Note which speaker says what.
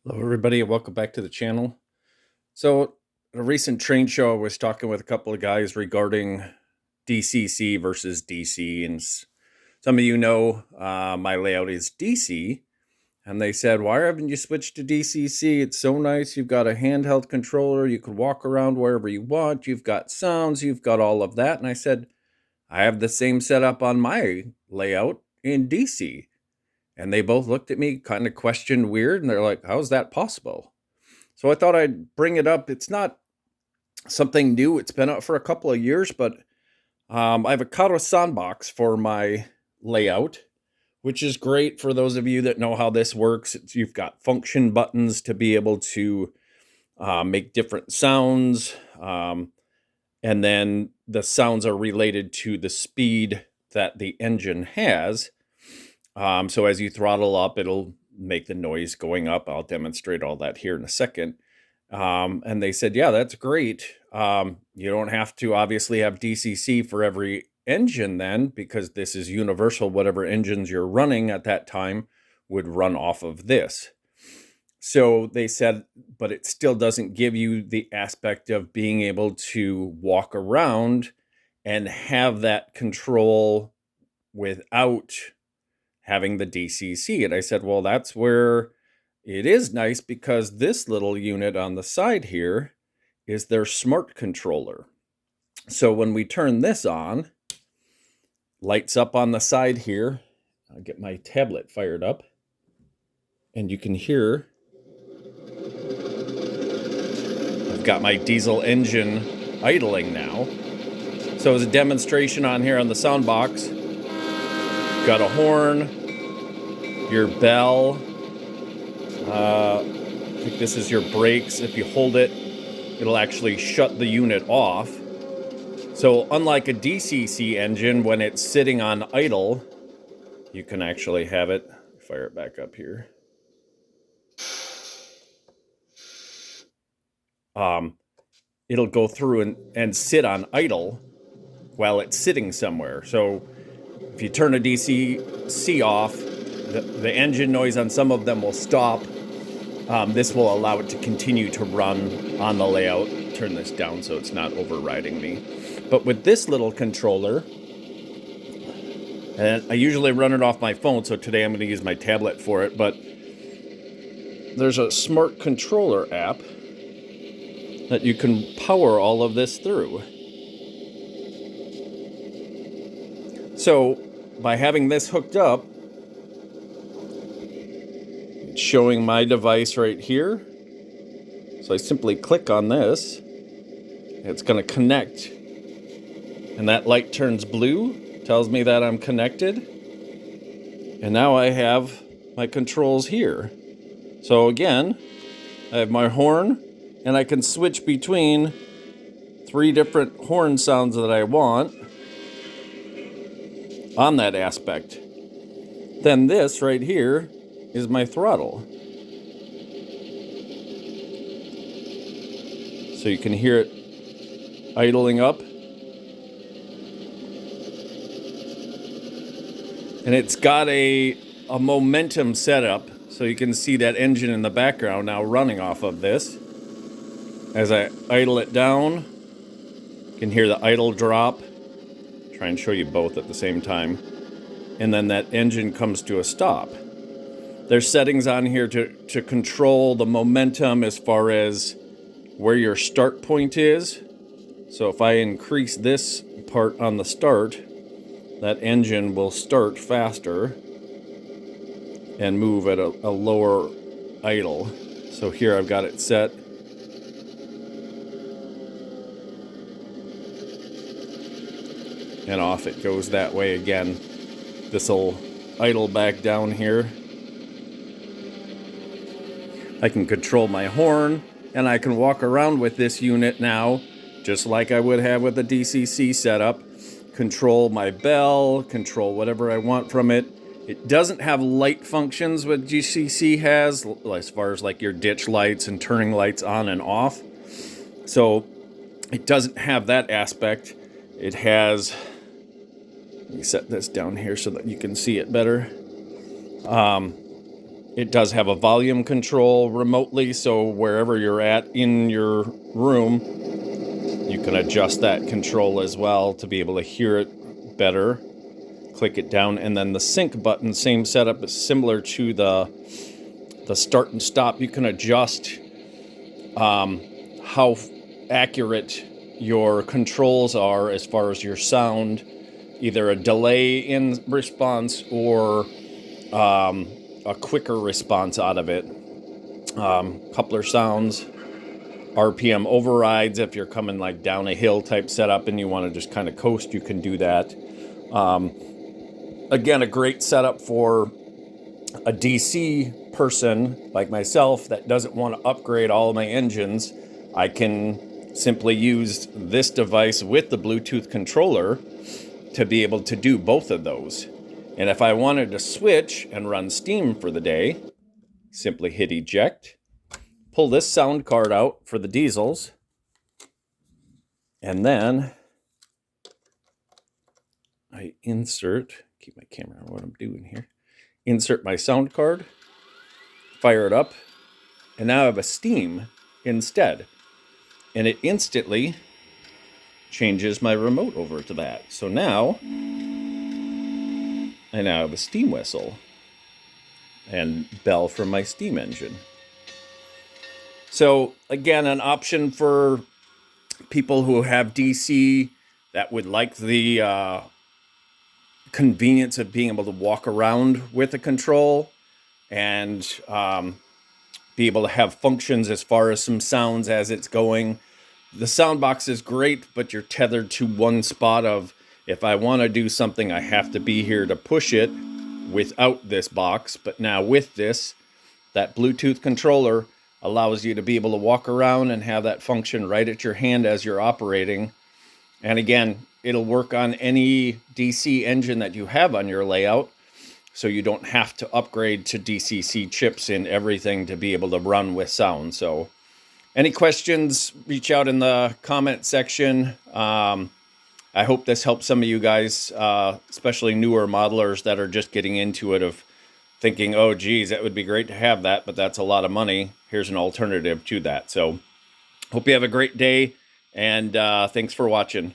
Speaker 1: Hello, everybody, and welcome back to the channel. So, at a recent train show, I was talking with a couple of guys regarding DCC versus DC, and some of you know my layout is DC, and they said, "Why haven't you switched to DCC? It's so nice. You've got a handheld controller. You can walk around wherever you want. You've got sounds. You've got all of that." And I said, "I have the same setup on my layout in DC." And they both looked at me, kind of questioned weird, and they're like, "How's that possible?" So I thought I'd bring it up. It's not something new. It's been out for a couple of years, but I have a Kato sandbox for my layout, which is great for those of you that know how this works. You've got function buttons to be able to make different sounds, and then the sounds are related to the speed that the engine has. So as you throttle up, it'll make the noise going up. I'll demonstrate all that here in a second. And they said, yeah, that's great. You don't have to obviously have DCC for every engine then, because this is universal. Whatever engines you're running at that time would run off of this. So they said, but it still doesn't give you the aspect of being able to walk around and have that control without having the DCC. And I said, well, that's where it is nice, because this little unit on the side here is their smart controller. So when we turn this on, lights up on the side here. I'll get my tablet fired up, and you can hear I've got my diesel engine idling now. So as a demonstration on here on the sound box, got a horn, your bell. I think this is your brakes. If you hold it, it'll actually shut the unit off. So unlike a DCC engine, when it's sitting on idle, you can actually have it, fire it back up here. It'll go through and sit on idle while it's sitting somewhere. So if you turn a DCC off, the engine noise on some of them will stop. This will allow it to continue to run on the layout. Turn this down so it's not overriding me. But with this little controller, and I usually run it off my phone, so today I'm going to use my tablet for it, but there's a smart controller app that you can power all of this through. So by having this hooked up, it's showing my device right here. So I simply click on this. It's going to connect, and that light turns blue, tells me that I'm connected. And now I have my controls here. So again, I have my horn, and I can switch between 3 different horn sounds that I want on that aspect. Then this right here is my throttle. So you can hear it idling up. And it's got a momentum setup, so you can see that engine in the background now running off of this. As I idle it down, you can hear the idle drop. Try and show you both at the same time. And then that engine comes to a stop. There's settings on here to control the momentum as far as where your start point is. So if I increase this part on the start, that engine will start faster and move at a lower idle. So here I've got it set. And off it goes that way again. This'll idle back down here. I can control my horn, and I can walk around with this unit now, just like I would have with a DCC setup. Control my bell, control whatever I want from it. It doesn't have light functions what DCC has, as far as like your ditch lights and turning lights on and off. So it doesn't have that aspect. It has, let me set this down here so that you can see it better. It does have a volume control remotely, so wherever you're at in your room, you can adjust that control as well to be able to hear it better. Click it down, and then the sync button, same setup, is similar to the start and stop. You can adjust how accurate your controls are as far as your sound, either a delay in response or a quicker response out of it. Coupler sounds, RPM overrides. If you're coming like down a hill type setup and you want to just kind of coast, you can do that. Again, a great setup for a DC person like myself that doesn't want to upgrade all of my engines. I can simply use this device with the Bluetooth controller to be able to do both of those. And if I wanted to switch and run steam for the day, simply hit eject, pull this sound card out for the diesels, and then I insert, keep my camera on what I'm doing here, insert my sound card, fire it up, and now I have a steam instead. And it instantly changes my remote over to that. So now I now have a steam whistle and bell from my steam engine. So again, an option for people who have DC that would like the convenience of being able to walk around with a control and be able to have functions as far as some sounds as it's going. The sound box is great, but you're tethered to one spot of, if I want to do something, I have to be here to push it without this box. But now with this, that Bluetooth controller allows you to be able to walk around and have that function right at your hand as you're operating. And again, it'll work on any DC engine that you have on your layout, so you don't have to upgrade to DCC chips in everything to be able to run with sound. So any questions, reach out in the comment section. I hope this helps some of you guys, especially newer modelers that are just getting into it, of thinking, oh, geez, that would be great to have that, but that's a lot of money. Here's an alternative to that. So hope you have a great day, and thanks for watching.